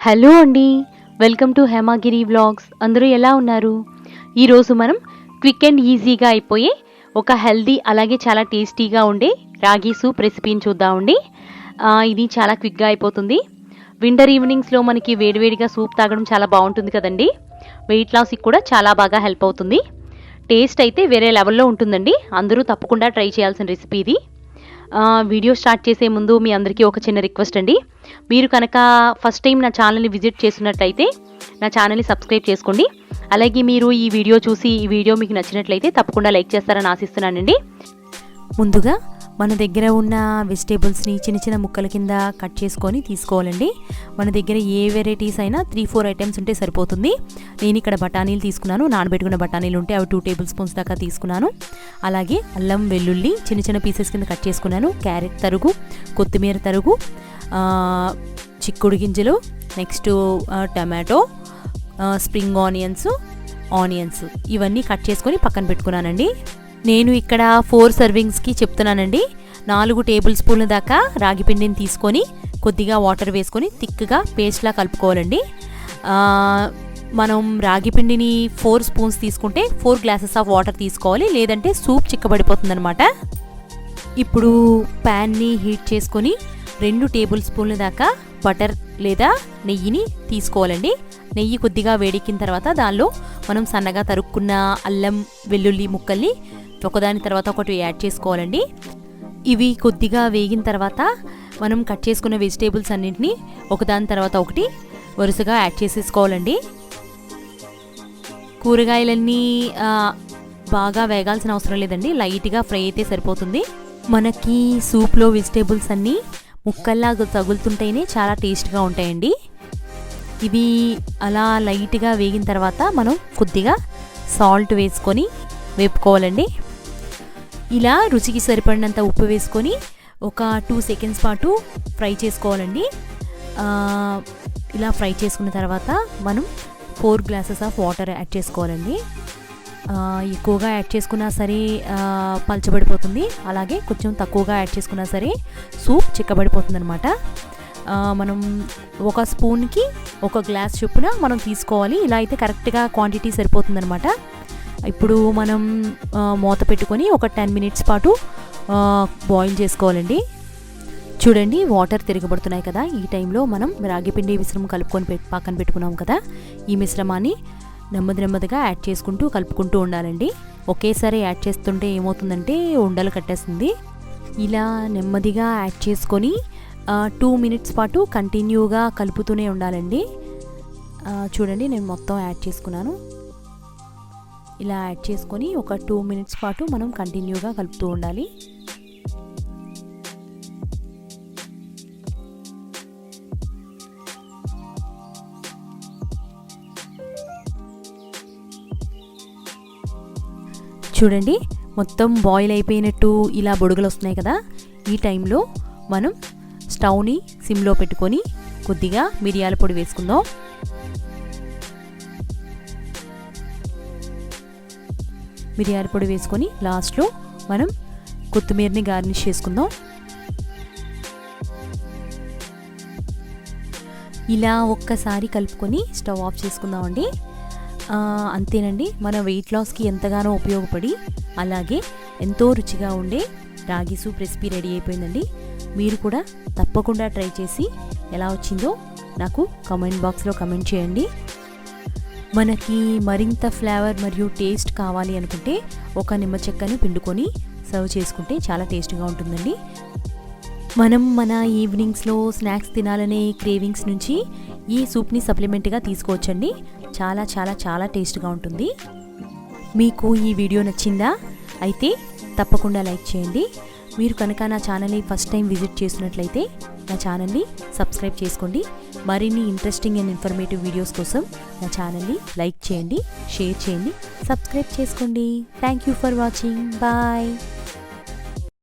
Hello అండి, welcome to Hemagiri vlogs. అందరూ ఎలా ఉన్నారు? ఈరోజు మనం క్విక్ అండ్ ఈజీగా అయిపోయే ఒక హెల్దీ అలాగే చాలా టేస్టీగా ఉండే రాగి సూప్ రెసిపీని చూద్దామండి. ఇది చాలా క్విక్గా అయిపోతుంది. వింటర్ ఈవినింగ్స్లో మనకి వేడివేడిగా సూప్ తాగడం చాలా బాగుంటుంది కదండి. వెయిట్ లాస్కి కూడా చాలా బాగా హెల్ప్ అవుతుంది. టేస్ట్ అయితే వేరే లెవెల్లో ఉంటుందండి. అందరూ తప్పకుండా ట్రై చేయాల్సిన రెసిపీ ఇది. వీడియో స్టార్ట్ చేసే ముందు మీ అందరికీ ఒక చిన్న రిక్వెస్ట్ అండి. మీరు కనుక ఫస్ట్ టైం నా ఛానల్ని విజిట్ చేసినట్లయితే నా ఛానల్ని సబ్స్క్రైబ్ చేసుకోండి. అలాగే మీరు ఈ వీడియో చూసి ఈ వీడియో మీకు నచ్చినట్లయితే తప్పకుండా లైక్ చేస్తారని ఆశిస్తున్నానండి. ముందుగా మన దగ్గర ఉన్న వెజిటేబుల్స్ని చిన్న చిన్న ముక్కల కింద కట్ చేసుకొని తీసుకోవాలండి. మన దగ్గర ఏ వెరైటీస్ అయినా 3-4 ఐటమ్స్ ఉంటే సరిపోతుంది. నేను ఇక్కడ బఠానీలు తీసుకున్నాను. నానబెట్టుకున్న బఠానీలు ఉంటే అవి 2 టేబుల్ స్పూన్స్ దాకా తీసుకున్నాను. అలాగే అల్లం వెల్లుల్లి చిన్న చిన్న పీసెస్ కింద కట్ చేసుకున్నాను. క్యారెట్ తరుగు, కొత్తిమీర తరుగు, చిక్కుడు గింజలు, నెక్స్ట్ టమాటో, స్ప్రింగ్ ఆనియన్స్ ఇవన్నీ కట్ చేసుకొని పక్కన పెట్టుకున్నానండి. నేను ఇక్కడ 4 సర్వింగ్స్కి చెప్తున్నానండి. 4 టేబుల్ స్పూన్ల దాకా రాగి పిండిని తీసుకొని కొద్దిగా వాటర్ వేసుకొని థిక్గా పేస్ట్లా కలుపుకోవాలండి. మనం రాగి పిండిని 4 స్పూన్స్ తీసుకుంటే 4 గ్లాసెస్ ఆఫ్ వాటర్ తీసుకోవాలి, లేదంటే సూప్ చిక్కబడిపోతుంది అనమాట. ఇప్పుడు ప్యాన్ని హీట్ చేసుకొని 2 టేబుల్ స్పూన్ల దాకా బటర్ లేదా నెయ్యిని తీసుకోవాలండి. నెయ్యి కొద్దిగా వేడెక్కిన తర్వాత దానిలో మనం సన్నగా తరుక్కున్న అల్లం వెల్లుల్లి ముక్కల్ని ఒకదాని తర్వాత ఒకటి యాడ్ చేసుకోవాలండి. ఇవి కొద్దిగా వేగిన తర్వాత మనం కట్ చేసుకున్న వెజిటేబుల్స్ అన్నింటినీ ఒకదాని తర్వాత ఒకటి వరుసగా యాడ్ చేసేసుకోవాలండి. కూరగాయలన్నీ బాగా వేగాల్సిన అవసరం లేదండి, లైట్గా ఫ్రై అయితే సరిపోతుంది. మనకి సూప్లో వెజిటేబుల్స్ అన్నీ ముక్కల్లా తగులుతుంటేనే చాలా టేస్ట్గా ఉంటాయండి. ఇవి అలా లైట్గా వేగిన తర్వాత మనం కొద్దిగా సాల్ట్ వేసుకొని వేపుకోవాలండి. ఇలా రుచికి సరిపడినంత ఉప్పు వేసుకొని ఒక 2 సెకండ్స్ పాటు ఫ్రై చేసుకోవాలండి. ఇలా ఫ్రై చేసుకున్న తర్వాత మనం 4 గ్లాసెస్ ఆఫ్ వాటర్ యాడ్ చేసుకోవాలండి. ఎక్కువగా యాడ్ చేసుకున్నా సరే పలచబడిపోతుంది, అలాగే కొంచెం తక్కువగా యాడ్ చేసుకున్నా సరే సూప్ చిక్కబడిపోతుంది అనమాట. మనం ఒక స్పూన్కి 1 గ్లాస్ చొప్పున మనం తీసుకోవాలి. ఇలా అయితే కరెక్ట్గా క్వాంటిటీ సరిపోతుంది అనమాట. ఇప్పుడు మనం మూత పెట్టుకొని ఒక 10 మినిట్స్ పాటు బాయిల్ చేసుకోవాలండి. చూడండి, వాటర్ తిరగబడుతున్నాయి కదా. ఈ టైంలో మనం రాగిపిండి మిశ్రమం కలుపుకొని పక్కన పెట్టుకున్నాం కదా, ఈ మిశ్రమాన్ని నెమ్మదిగా యాడ్ చేసుకుంటూ కలుపుకుంటూ ఉండాలండి. ఒకేసారి యాడ్ చేస్తుంటే ఏమవుతుందంటే ఉండలు కట్టేస్తుంది. ఇలా నెమ్మదిగా యాడ్ చేసుకొని 2 మినిట్స్ పాటు కంటిన్యూగా కలుపుతూనే ఉండాలండి. చూడండి, నేను మొత్తం యాడ్ చేసుకున్నాను. ఇలా యాడ్ చేసుకొని ఒక 2 మినిట్స్ పాటు మనం కంటిన్యూగా కలుపుతూ ఉండాలి. చూడండి, మొత్తం బాయిల్ అయిపోయినట్టు ఇలా బొడుగులు వస్తున్నాయి కదా. ఈ టైంలో మనం స్టవ్ని సిమ్లో పెట్టుకొని కొద్దిగా మిరియాల పొడి వేసుకుందాం. మిరియాల పొడి వేసుకొని లాస్ట్లో మనం కొత్తిమీరని గార్నిష్ చేసుకుందాం. ఇలా ఒక్కసారి కలుపుకొని స్టవ్ ఆఫ్ చేసుకుందామండి. అంతేనండి, మన వెయిట్ లాస్కి ఎంతగానో ఉపయోగపడి అలాగే ఎంతో రుచిగా ఉండే రాగి సూప్ రెసిపీ రెడీ అయిపోయిందండి. మీరు కూడా తప్పకుండా ట్రై చేసి ఎలా వచ్చిందో నాకు కామెంట్ బాక్స్లో కామెంట్ చేయండి. మనకి మరింత ఫ్లేవర్ మరియు టేస్ట్ కావాలి అనుకుంటే ఒక నిమ్మ చెక్కని పిండుకొని సర్వ్ చేసుకుంటే చాలా టేస్ట్గా ఉంటుందండి. మనం మన ఈవినింగ్స్లో స్నాక్స్ తినాలనే క్రేవింగ్స్ నుంచి ఈ సూప్ని సప్లిమెంట్గా తీసుకోవచ్చండి. చాలా చాలా చాలా టేస్ట్గా ఉంటుంది. మీకు ఈ వీడియో నచ్చిందా? అయితే తప్పకుండా లైక్ చేయండి. మీరు కనుక నా ఛానల్ని ఫస్ట్ టైం విజిట్ చేసినట్లయితే నా ఛానల్ని సబ్స్క్రైబ్ చేసుకోండి. మరిన్ని ఇంట్రెస్టింగ్ అండ్ ఇన్ఫర్మేటివ్ వీడియోస్ కోసం నా ఛానల్ని లైక్ చేయండి, షేర్ చేయండి, సబ్స్క్రైబ్ చేసుకోండి. Thank you for watching. Bye.